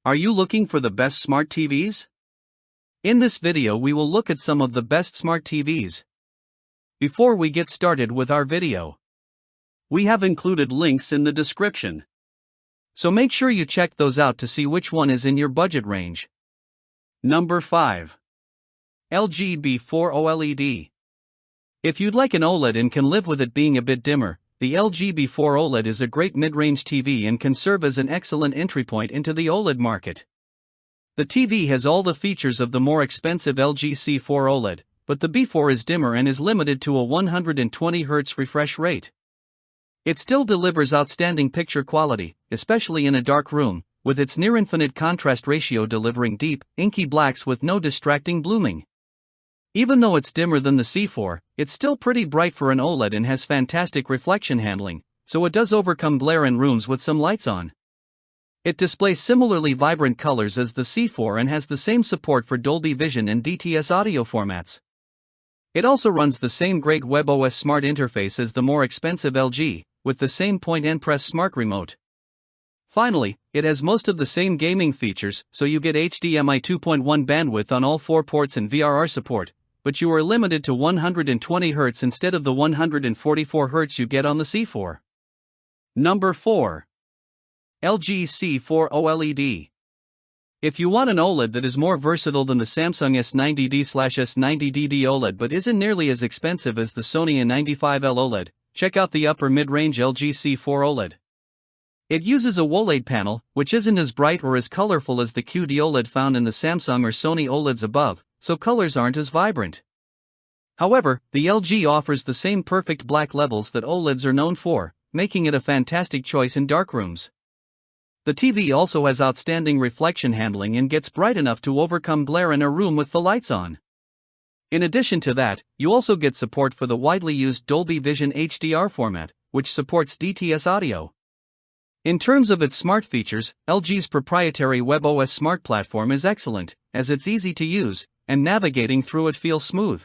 Are you looking for the best smart TVs? In this video we will look at some of the best smart TVs. Before we get started with our video, we have included links in the description. So make sure you check those out to see which one is in your budget range. Number 5. LG B4 OLED. If you'd like an OLED and can live with it being a bit dimmer, the LG B4 OLED is a great mid-range TV and can serve as an excellent entry point into the OLED market. The TV has all the features of the more expensive LG C4 OLED, but the B4 is dimmer and is limited to a 120 Hz refresh rate. It still delivers outstanding picture quality, especially in a dark room, with its near-infinite contrast ratio delivering deep, inky blacks with no distracting blooming. Even though it's dimmer than the C4, it's still pretty bright for an OLED and has fantastic reflection handling, so it does overcome glare in rooms with some lights on. It displays similarly vibrant colors as the C4 and has the same support for Dolby Vision and DTS audio formats. It also runs the same great WebOS smart interface as the more expensive LG, with the same point-and-press smart remote. Finally, it has most of the same gaming features, so you get HDMI 2.1 bandwidth on all 4 ports and VRR support, but you are limited to 120 Hz instead of the 144 Hz you get on the C4. Number 4. LG C4 OLED. If you want an OLED that is more versatile than the Samsung S90D/S90DD OLED but isn't nearly as expensive as the Sony A95L OLED, check out the upper mid-range LG C4 OLED. It uses a OLED panel, which isn't as bright or as colorful as the QD OLED found in the Samsung or Sony OLEDs above, so colors aren't as vibrant. However, the LG offers the same perfect black levels that OLEDs are known for, making it a fantastic choice in dark rooms. The TV also has outstanding reflection handling and gets bright enough to overcome glare in a room with the lights on. In addition to that, you also get support for the widely used Dolby Vision HDR format, which supports DTS audio. In terms of its smart features, LG's proprietary WebOS smart platform is excellent, as it's easy to use, and navigating through it feels smooth.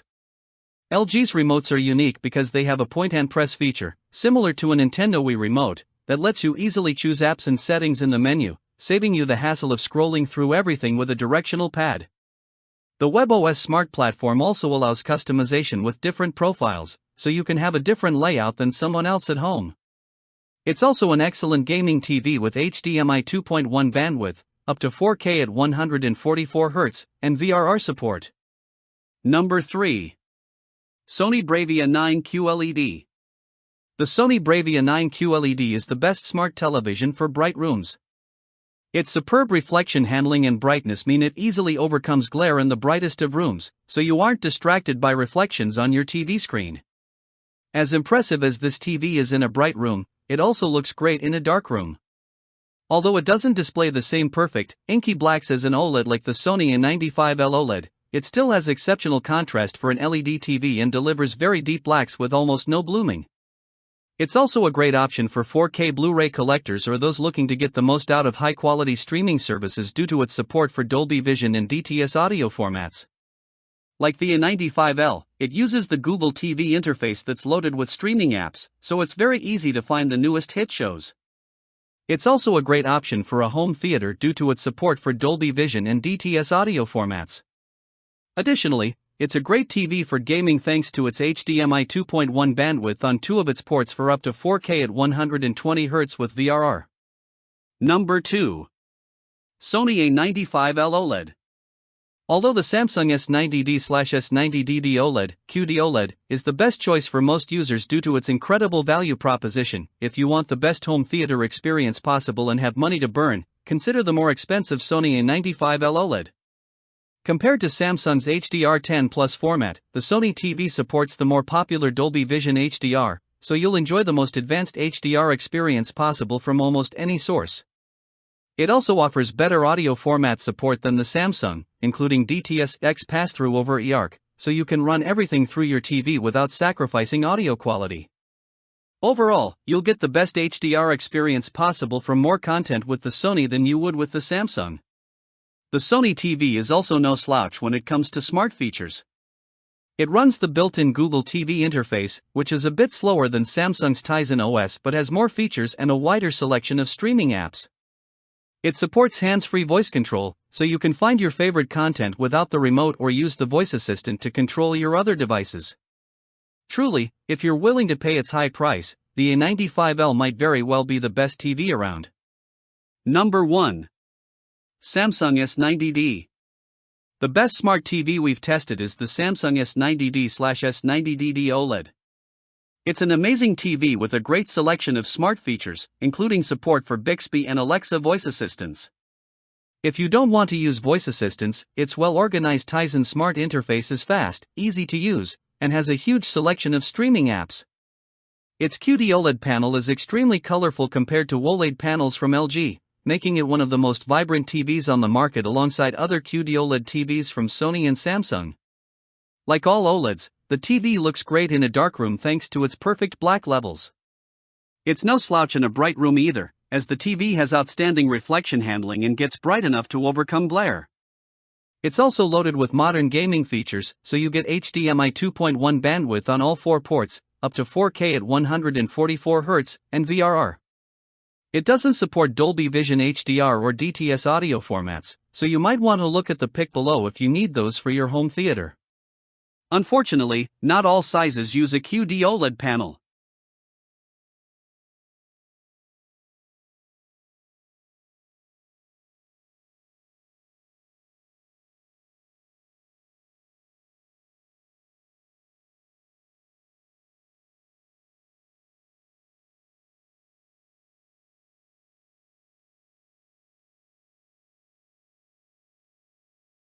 LG's remotes are unique because they have a point-and-press feature, similar to a Nintendo Wii remote, that lets you easily choose apps and settings in the menu, saving you the hassle of scrolling through everything with a directional pad. The WebOS smart platform also allows customization with different profiles, so you can have a different layout than someone else at home. It's also an excellent gaming TV with HDMI 2.1 bandwidth, up to 4K at 144 Hz, and VRR support. Number 3. Sony Bravia 9 QLED. The Sony Bravia 9 QLED is the best smart television for bright rooms. Its superb reflection handling and brightness mean it easily overcomes glare in the brightest of rooms, so you aren't distracted by reflections on your TV screen. As impressive as this TV is in a bright room, it also looks great in a dark room. Although it doesn't display the same perfect, inky blacks as an OLED like the Sony A95L OLED, it still has exceptional contrast for an LED TV and delivers very deep blacks with almost no blooming. It's also a great option for 4K Blu-ray collectors or those looking to get the most out of high-quality streaming services due to its support for Dolby Vision and DTS audio formats. Like the A95L, it uses the Google TV interface that's loaded with streaming apps, so it's very easy to find the newest hit shows. It's also a great option for a home theater due to its support for Dolby Vision and DTS audio formats. Additionally, it's a great TV for gaming thanks to its HDMI 2.1 bandwidth on 2 of its ports for up to 4K at 120 Hz with VRR. Number 2. Sony A95L OLED. Although the Samsung S90D/S90DD OLED, QD OLED, is the best choice for most users due to its incredible value proposition, if you want the best home theater experience possible and have money to burn, consider the more expensive Sony A95L OLED. Compared to Samsung's HDR10 Plus format, the Sony TV supports the more popular Dolby Vision HDR, so you'll enjoy the most advanced HDR experience possible from almost any source. It also offers better audio format support than the Samsung, including DTS-X pass-through over eARC, so you can run everything through your TV without sacrificing audio quality. Overall, you'll get the best HDR experience possible from more content with the Sony than you would with the Samsung. The Sony TV is also no slouch when it comes to smart features. It runs the built-in Google TV interface, which is a bit slower than Samsung's Tizen OS but has more features and a wider selection of streaming apps. It supports hands-free voice control, so you can find your favorite content without the remote or use the voice assistant to control your other devices. Truly, if you're willing to pay its high price, the A95L might very well be the best TV around. Number 1. Samsung S90D. The best smart TV we've tested is the Samsung S90D/S90DD OLED. It's an amazing TV with a great selection of smart features, including support for Bixby and Alexa voice assistants. If you don't want to use voice assistants, its well-organized Tizen smart interface is fast, easy to use, and has a huge selection of streaming apps. Its QD-OLED panel is extremely colorful compared to OLED panels from LG, making it one of the most vibrant TVs on the market alongside other QD-OLED TVs from Sony and Samsung. Like all OLEDs, the TV looks great in a darkroom thanks to its perfect black levels. It's no slouch in a bright room either, as the TV has outstanding reflection handling and gets bright enough to overcome glare. It's also loaded with modern gaming features, so you get HDMI 2.1 bandwidth on all 4 ports, up to 4K at 144 Hz, and VRR. It doesn't support Dolby Vision HDR or DTS audio formats, so you might want to look at the pic below if you need those for your home theater. Unfortunately, not all sizes use a QD OLED panel.